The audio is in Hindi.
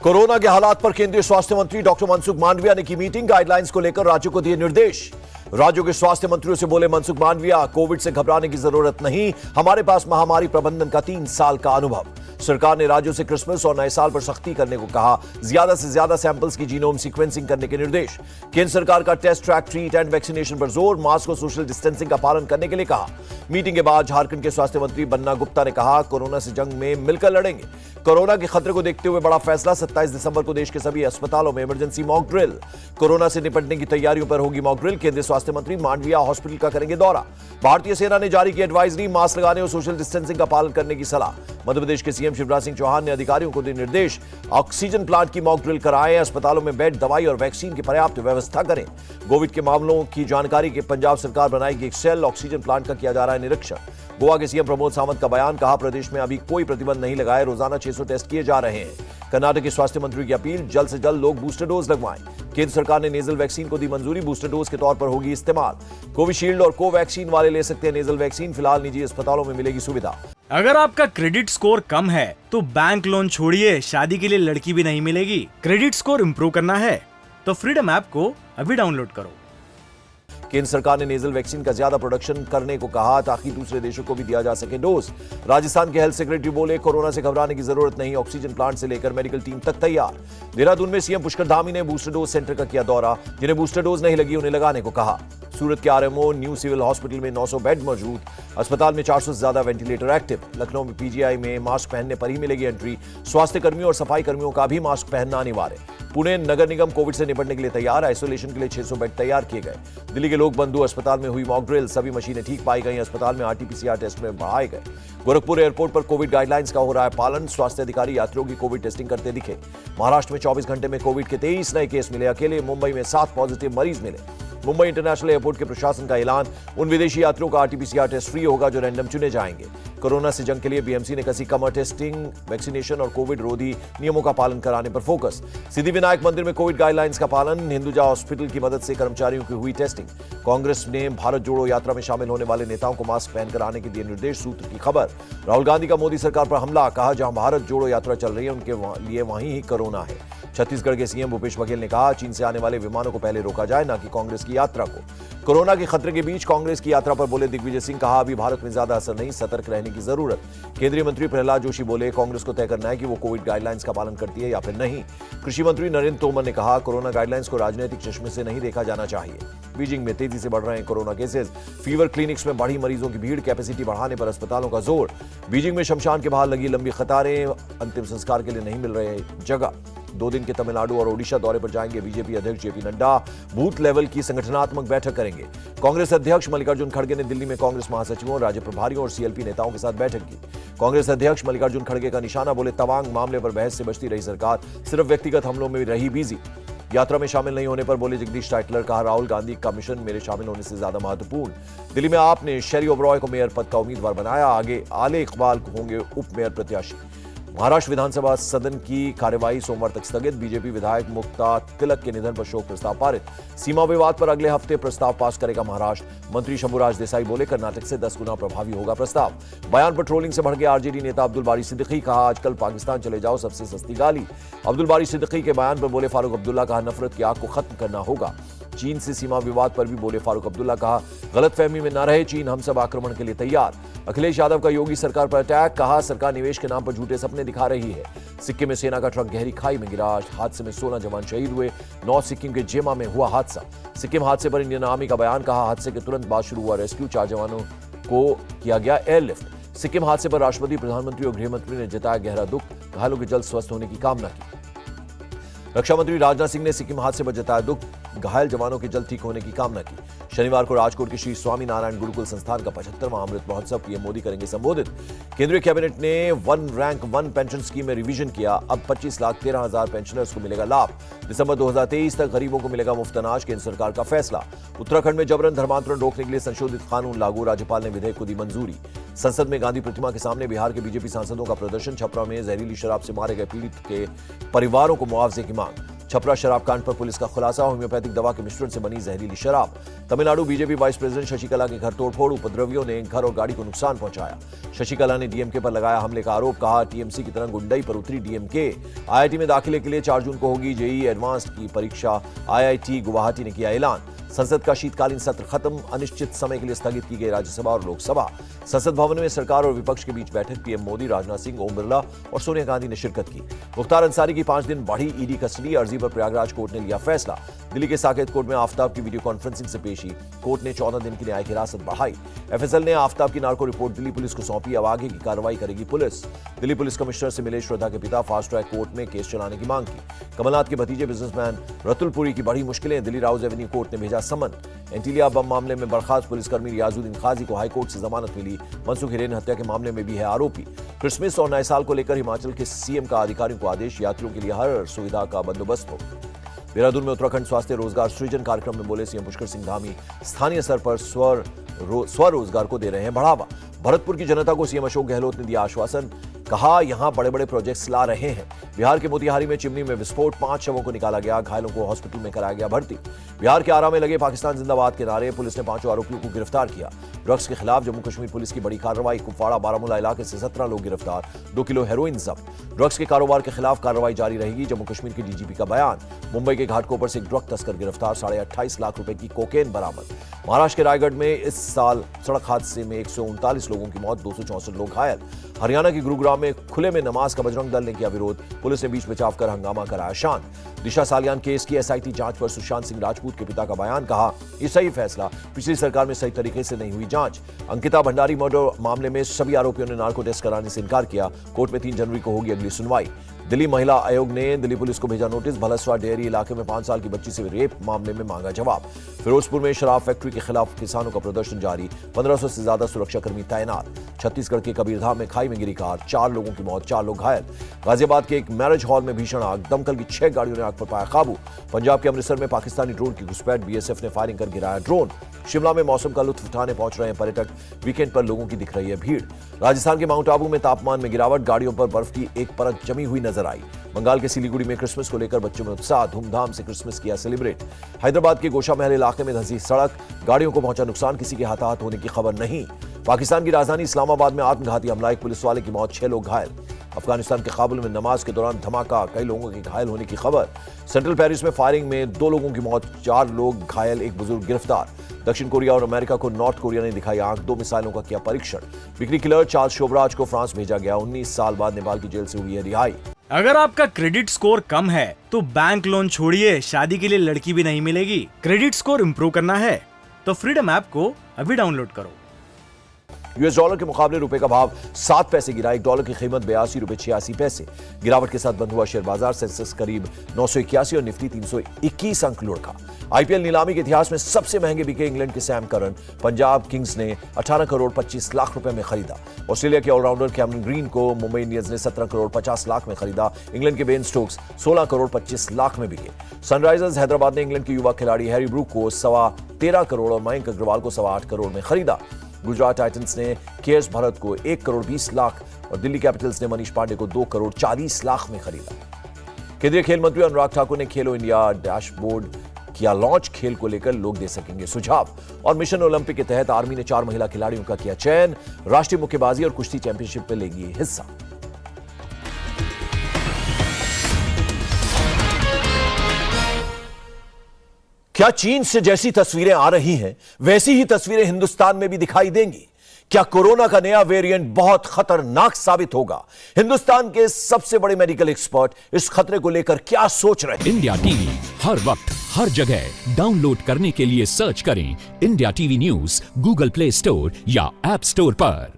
कोरोना के हालात पर केंद्रीय स्वास्थ्य मंत्री डॉक्टर मनसुख मांडविया ने की मीटिंग। गाइडलाइंस को लेकर राज्यों को दिए निर्देश। राज्यों के स्वास्थ्य मंत्रियों से बोले मनसुख मांडविया, कोविड से घबराने की जरूरत नहीं, हमारे पास महामारी प्रबंधन का 3 साल का अनुभव। सरकार ने राज्यों से क्रिसमस और नए साल पर सख्ती करने को कहा। ज्यादा से ज्यादा सैंपल्स की जीनोम सीक्वेंसिंग करने के निर्देश। केंद्र सरकार का test, track, treat and vaccination पर जोर। मास्क और सोशल डिस्टेंसिंग का पालन करने के लिए कहा। मीटिंग के बाद झारखंड के स्वास्थ्य मंत्री बन्ना गुप्ता ने कहा, कोरोना से जंग में मिलकर लड़ेंगे। कोरोना के खतरे को देखते हुए बड़ा फैसला, 27 दिसंबर को देश के सभी अस्पतालों में इमरजेंसी मॉक ड्रिल। कोरोना से निपटने की तैयारियों पर होगी मॉक ड्रिल। केंद्रीय स्वास्थ्य मंत्री मांडविया हॉस्पिटल का करेंगे दौरा। भारतीय सेना ने जारी की एडवाइजरी, मास्क लगाने और सोशल डिस्टेंसिंग का पालन करने की सलाह। मध्य प्रदेश के सीएम शिवराज सिंह चौहान ने अधिकारियों को दिए निर्देश, ऑक्सीजन प्लांट की मॉक ड्रिल कराएं, अस्पतालों में बेड, दवाई और वैक्सीन की पर्याप्त व्यवस्था करें। कोविड के मामलों की जानकारी के पंजाब सरकार बनाएगी एक सेल। ऑक्सीजन प्लांट का किया जा रहा है निरीक्षण। गोवा के सीएम प्रमोद सावंत का बयान, कहा प्रदेश में अभी कोई प्रतिबंध नहीं लगाए, रोजाना 600 टेस्ट किए जा रहे हैं। कर्नाटक के स्वास्थ्य मंत्री की अपील, जल्द से जल्द लोग बूस्टर डोज लगवाएं। केंद्र सरकार ने नेजल वैक्सीन को दी मंजूरी, बूस्टर डोज के तौर पर होगी इस्तेमाल। कोविशील्ड और कोवैक्सीन वाले ले सकते हैं नेजल वैक्सीन, फिलहाल निजी अस्पतालों में मिलेगी सुविधा। अगर आपका क्रेडिट स्कोर कम है तो बैंक लोन छोड़िए, शादी के लिए लड़की भी नहीं मिलेगी। क्रेडिट स्कोर इंप्रूव करना है तो फ्रीडम ऐप को अभी डाउनलोड करो। केंद्र सरकार ने नेजल वैक्सीन का ज्यादा प्रोडक्शन करने को कहा ताकि दूसरे देशों को भी दिया जा सके डोज। राजस्थान के हेल्थ सेक्रेटरी बोले, कोरोना से घबराने की जरूरत नहीं, ऑक्सीजन प्लांट से लेकर मेडिकल टीम तक तैयार। देहरादून में सीएम पुष्कर धामी ने बूस्टर डोज सेंटर का किया दौरा। जिन्हें बूस्टर डोज नहीं लगी उन्हें लगाने को कहा। सूरत के आरएमओ न्यू सिविल हॉस्पिटल में 900 बेड मौजूद। अस्पताल में 400 से ज्यादा वेंटिलेटर एक्टिव। लखनऊ में पीजीआई में मास्क पहनने पर ही मिलेगी एंट्री। स्वास्थ्य कर्मियों और सफाई कर्मियों का भी मास्क पहनना अनिवार्य। पुणे नगर निगम कोविड से निपटने के लिए तैयार। आइसोलेशन के लिए 600 बेड तैयार किए गए। दिल्ली के लोक बंधु अस्पताल में हुई मॉक ड्रिल, सभी मशीनें ठीक पाई गई। अस्पताल में आरटीपीसीआर टेस्ट में बढ़ाए गए। गोरखपुर एयरपोर्ट पर कोविड गाइडलाइंस का हो रहा है पालन। स्वास्थ्य अधिकारी यात्रियों की कोविड टेस्टिंग करते दिखे। महाराष्ट्र में 24 घंटे में कोविड के 23 नए केस मिले। अकेले मुंबई में 7 पॉजिटिव मरीज मिले। मुंबई इंटरनेशनल एयरपोर्ट के प्रशासन का ऐलान, उन विदेशी यात्रियों का आरटीपीसीआर टेस्ट फ्री होगा जो रैंडम चुने जाएंगे। कोरोना से जंग के लिए बीएमसी ने कसी कमर। टेस्टिंग, वैक्सीनेशन और कोविड रोधी नियमों का पालन कराने पर फोकस। सिद्धिविनायक मंदिर में कोविड गाइडलाइंस का पालन। हिंदुजा हॉस्पिटल की मदद से कर्मचारियों की हुई टेस्टिंग। कांग्रेस ने भारत जोड़ो यात्रा में शामिल होने वाले नेताओं को मास्क पहनकर आने के दिए निर्देश। सूत्र की खबर, राहुल गांधी का मोदी सरकार पर हमला, कहा जहां भारत जोड़ो यात्रा चल रही है उनके लिए वहीं ही कोरोना है। छत्तीसगढ़ के सीएम भूपेश बघेल ने कहा, चीन से आने वाले विमानों को पहले रोका जाए, न कि कांग्रेस की यात्रा को। कोरोना के खतरे के बीच कांग्रेस की यात्रा पर बोले दिग्विजय सिंह, कहा अभी भारत में ज्यादा असर नहीं, सतर्क रहने की जरूरत। केंद्रीय मंत्री प्रहलाद जोशी बोले, कांग्रेस को तय करना है कि वो कोविड गाइडलाइंस का पालन करती है या फिर नहीं। कृषि मंत्री नरेंद्र तोमर ने कहा, कोरोना गाइडलाइंस को राजनीतिक चश्मे से नहीं देखा जाना चाहिए। बीजिंग में तेजी से बढ़ रहे हैं कोरोना केसेस। फीवर क्लिनिक्स में बढ़ी मरीजों की भीड़, कैपेसिटी बढ़ाने पर अस्पतालों का जोर। बीजिंग में शमशान के बाहर लगी लंबी कतारें, अंतिम संस्कार के लिए नहीं मिल रहे जगह। 2 दिन के तमिलनाडु और ओडिशा दौरे पर जाएंगे बीजेपी अध्यक्ष जेपी नड्डा। बूथ लेवल की संगठनात्मक बैठक करेंगे। कांग्रेस अध्यक्ष मल्लिकार्जुन खड़गे ने दिल्ली में कांग्रेस महासचिवों, राज्य प्रभारियों और सीएलपी नेताओं के साथ बैठक की। कांग्रेस अध्यक्ष मल्लिकार्जुन खड़गे का निशाना, बोले तवांग मामले पर बहस से बचती रही सरकार, सिर्फ व्यक्तिगत हमलों में रही बिजी। यात्रा में शामिल नहीं होने पर बोले जगदीश टाइटलर, कहा राहुल गांधी का मिशन मेरे शामिल होने से ज्यादा महत्वपूर्ण। दिल्ली में आपने शेरी ओबरॉय को मेयर पद का उम्मीदवार बनाया, आगे आले इकबाल होंगे उप मेयर प्रत्याशी। महाराष्ट्र विधानसभा सदन की कार्यवाही सोमवार तक स्थगित। बीजेपी विधायक मुक्ता तिलक के निधन पर शोक प्रस्ताव पारित। सीमा विवाद पर अगले हफ्ते प्रस्ताव पास करेगा महाराष्ट्र। मंत्री शंभुराज देसाई बोले, कर्नाटक से 10 गुना प्रभावी होगा प्रस्ताव। बयान पर ट्रोलिंग से भड़के आरजेडी नेता अब्दुल बारी सिद्दीकी, कहा आजकल पाकिस्तान चले जाओ सबसे सस्ती गाली। अब्दुल बारी सिद्दीकी के बयान पर बोले फारूक अब्दुल्ला, कहा नफरत की आग को खत्म करना होगा। चीन से सीमा विवाद पर भी बोले फारूक अब्दुल्ला, कहा गलतफहमी में न रहे चीन, हम सब आक्रमण के लिए तैयार। अखिलेश यादव का योगी सरकार पर अटैक, कहा सरकार निवेश के नाम पर झूठे सपने दिखा रही है। सिक्किम में सेना का ट्रक गहरी खाई में गिरा, हादसे में 16 जवान शहीद हुए। 9 सिक्किम के जेमा में हुआ हादसा। सिक्किम हादसे पर इंडियन आर्मी का बयान, कहा हादसे के तुरंत बाद शुरू हुआ रेस्क्यू, 4 जवानों को किया गया एयरलिफ्ट। सिक्किम हादसे पर राष्ट्रपति, प्रधानमंत्री और गृहमंत्री ने जताया गहरा दुख, घायलों के जल्द स्वस्थ होने की कामना की। रक्षा मंत्री राजनाथ सिंह ने सिक्किम हादसे पर जताया दुख, घायल जवानों के जल्द ठीक होने की कामना की। शनिवार को राजकोट के श्री स्वामी नारायण गुरुकुल संस्थान का 75वां अमृत महोत्सव पीएम मोदी करेंगे संबोधित। केंद्रीय कैबिनेट ने 1 रैंक 1 पेंशन स्कीम में रिवीजन किया। अब 25,13,000 पेंशनर्स को मिलेगा लाभ। दिसंबर 2023 तक गरीबों को मिलेगा मुफ्त अनाज, केंद्र सरकार का फैसला। उत्तराखंड में जबरन धर्मांतरण रोकने के लिए संशोधित कानून लागू, राज्यपाल ने विधेयक को दी मंजूरी। संसद में गांधी प्रतिमा के सामने बिहार के बीजेपी सांसदों का प्रदर्शन। छपरा में जहरीली शराब से मारे गए पीड़ित के परिवारों को मुआवजे की मांग। छपरा शराब कांड पर पुलिस का खुलासा, होम्योपैथिक दवा के मिश्रण से बनी जहरीली शराब। Tamil Nadu BJP vice president Sasikala के घर तोड़फोड़, उपद्रवियों ने घर और गाड़ी को नुकसान पहुंचाया। शशिकला ने डीएमके पर लगाया हमले का आरोप, कहा टीएमसी की तरह गुंडई पर उतरी डीएमके। आईआईटी में दाखिले के लिए 4 जून को होगी जेईई एडवांस्ड की परीक्षा, आईआईटी गुवाहाटी ने किया ऐलान। संसद का शीतकालीन सत्र खत्म, अनिश्चित समय के लिए स्थगित की गई राज्यसभा और लोकसभा। संसद भवन में सरकार और विपक्ष के बीच बैठक, पीएम मोदी, राजनाथ सिंह, ओम बिरला और सोनिया गांधी ने शिरकत की। मुख्तार अंसारी की 5 दिन बढ़ी ईडी कस्टडी, अर्जी पर प्रयागराज कोर्ट ने लिया फैसला। दिल्ली के साकेत कोर्ट में आफ्ताब की वीडियो कॉन्फ्रेंसिंग से पेशी, कोर्ट ने 14 दिन की न्यायिक हिरासत बढ़ाई। एफएसएल ने आफ्ताब की नार्को रिपोर्ट दिल्ली पुलिस को सौंपी, अब आगे की कार्रवाई करेगी पुलिस। दिल्ली पुलिस कमिश्नर से मिले श्रद्धा के पिता, फास्ट ट्रैक कोर्ट में केस चलाने की मांग की। कमलनाथ के भतीजे बिजनेसमैन रतुल पुरी की बढ़ी मुश्किलें, दिल्ली राउज एवेन्यू कोर्ट ने भेजा समन। एंटीलिया बम मामले में बर्खास्त पुलिसकर्मी रियाजुद्दीन खाजी को हाईकोर्ट से जमानत मिली, मनसुख हिरेन हत्या के मामले में भी है आरोपी। क्रिसमस और नए साल को लेकर हिमाचल के सीएम का अधिकारियों को आदेश, यात्रियों के लिए हर सुविधा का बंदोबस्त हो। देहरादून में उत्तराखंड स्वास्थ्य रोजगार सृजन कार्यक्रम में बोले सीएम पुष्कर सिंह धामी, स्थानीय स्तर पर स्वरोजगार को दे रहे हैं बढ़ावा। भरतपुर की जनता को सीएम अशोक गहलोत ने दिया आश्वासन, कहा यहां बड़े बड़े प्रोजेक्ट्स ला रहे हैं। बिहार के मोतिहारी में चिमनी में विस्फोट, 5 शवों को निकाला गया, घायलों को हॉस्पिटल में कराया गया भर्ती। बिहार के आरा में लगे पाकिस्तान जिंदाबाद के नारे, पुलिस ने 5 आरोपियों को गिरफ्तार किया। ड्रग्स के खिलाफ जम्मू कश्मीर पुलिस की बड़ी कार्रवाई, कुपवाड़ा बारामूला इलाके से 17 लोग गिरफ्तार, 2 किलो हेरोइन जब्त। ड्रग्स के कारोबार के खिलाफ कार्रवाई जारी रहेगी, जम्मू कश्मीर के डीजीपी का बयान। मुंबई के घाटकोपर से एक ड्रग तस्कर गिरफ्तार, 28.5 लाख रुपए की कोकेन बरामद। महाराष्ट्र के रायगढ़ में इस साल सड़क हादसे में 139 लोगों की मौत, 264 लोग घायल। हरियाणा के गुरुग्राम में खुले में नमाज का बजरंग दल ने किया विरोध, पुलिस ने बीच बचाव कर हंगामा कराया शांत। दिशा सालियान केस की एसआईटी जांच पर सुशांत सिंह राजपूत के पिता का बयान, कहा ये सही फैसला, पिछली सरकार में सही तरीके से नहीं हुई जांच। अंकिता भंडारी मर्डर मामले में सभी आरोपियों ने नार्को टेस्ट कराने से इनकार किया, कोर्ट में 3 जनवरी को होगी अगली सुनवाई। दिल्ली महिला आयोग ने दिल्ली पुलिस को भेजा नोटिस, भलसवा डेयरी इलाके में 5 साल की बच्ची से रेप मामले में मांगा जवाब। फिरोजपुर में शराब फैक्ट्री के खिलाफ किसानों का प्रदर्शन जारी, 1500 से ज्यादा सुरक्षाकर्मी तैनात। छत्तीसगढ़ के कबीरधाम में खाई में गिरी कार, 4 लोगों की मौत, 4 लोग घायल। गाजियाबाद के एक मैरिज हॉल में भीषण आग, दमकल की 6 गाड़ियों ने आग पर पाया काबू। पंजाब के अमृतसर में पाकिस्तानी ड्रोन की घुसपैठ, बीएसएफ ने फायरिंग कर गिराया ड्रोन। शिमला में मौसम का लुत्फ उठाने पहुंच रहे हैं पर्यटक, वीकेंड पर लोगों की दिख रही है भीड़। राजस्थान के माउंट आबू में तापमान में गिरावट, गाड़ियों पर बर्फ की एक परत जमी हुई नजर आई। बंगाल के सिलीगुड़ी में क्रिसमस को लेकर बच्चों में उत्साह, धूमधाम से क्रिसमस किया सेलिब्रेट। हैदराबाद के गोशा महल इलाके में धंसी सड़क, गाड़ियों को पहुंचा नुकसान, किसी के हताहत होने की खबर नहीं। पाकिस्तान की राजधानी इस्लामाबाद में आत्मघाती हमला, एक पुलिस वाले की मौत, 6 लोग घायल। अफगानिस्तान के काबुल में नमाज के दौरान धमाका, कई लोगों के घायल होने की खबर। सेंट्रल पेरिस में फायरिंग में 2 लोगों की मौत, 4 लोग घायल, एक बुजुर्ग गिरफ्तार। दक्षिण कोरिया और अमेरिका को नॉर्थ कोरिया ने दिखाई आंख, 2 मिसाइलों का किया परीक्षण। बिक्री किलर चार्ल्स शोभराज को फ्रांस भेजा गया, 19 साल बाद नेपाल की जेल से हुई है रिहाई। अगर आपका क्रेडिट स्कोर कम है तो बैंक लोन छोड़िए, शादी के लिए लड़की भी नहीं मिलेगी। क्रेडिट स्कोर इम्प्रूव करना है तो फ्रीडम ऐप को अभी डाउनलोड करो। यूएस डॉलर के मुकाबले रुपए का भाव 7 पैसे गिरा, $1 की कीमत 82 रुपए 86 पैसे। गिरावट के साथ बंद हुआ शेयर बाजार, सेंसेक्स करीब 981 और निफ्टी 321 अंक लुढ़का। आईपीएल नीलामी के इतिहास में सबसे महंगे बिके इंग्लैंड के सैम करन, पंजाब किंग्स ने 18 करोड़ 25 लाख रुपए में खरीदा। ऑस्ट्रेलिया के ऑलराउंडर कैमरन ग्रीन को मुंबई इंडियंस ने 17 करोड़ 50 लाख में खरीदा। इंग्लैंड के बेन स्टोक्स 16 करोड़ 25 लाख में बिके। सनराइजर्स हैदराबाद ने इंग्लैंड के युवा खिलाड़ी हैरी ब्रूक को 13.25 करोड़ और मयंक अग्रवाल को 8.25 करोड़ में खरीदा। गुजरात टाइटंस ने केएस भरत को 1 करोड़ 20 लाख और दिल्ली कैपिटल्स ने मनीष पांडे को 2 करोड़ 40 लाख में खरीदा। केंद्रीय खेल मंत्री अनुराग ठाकुर ने खेलो इंडिया डैशबोर्ड किया लॉन्च, खेल को लेकर लोग दे सकेंगे सुझाव। और मिशन ओलंपिक के तहत आर्मी ने 4 महिला खिलाड़ियों का किया चयन, राष्ट्रीय मुक्केबाजी और कुश्ती चैंपियनशिप में लेगी हिस्सा। क्या चीन से जैसी तस्वीरें आ रही हैं, वैसी ही तस्वीरें हिंदुस्तान में भी दिखाई देंगी? क्या कोरोना का नया वेरिएंट बहुत खतरनाक साबित होगा? हिंदुस्तान के सबसे बड़े मेडिकल एक्सपर्ट इस खतरे को लेकर क्या सोच रहे हैं? इंडिया टीवी हर वक्त हर जगह डाउनलोड करने के लिए सर्च करें India TV news Google play store या ऐप स्टोर पर।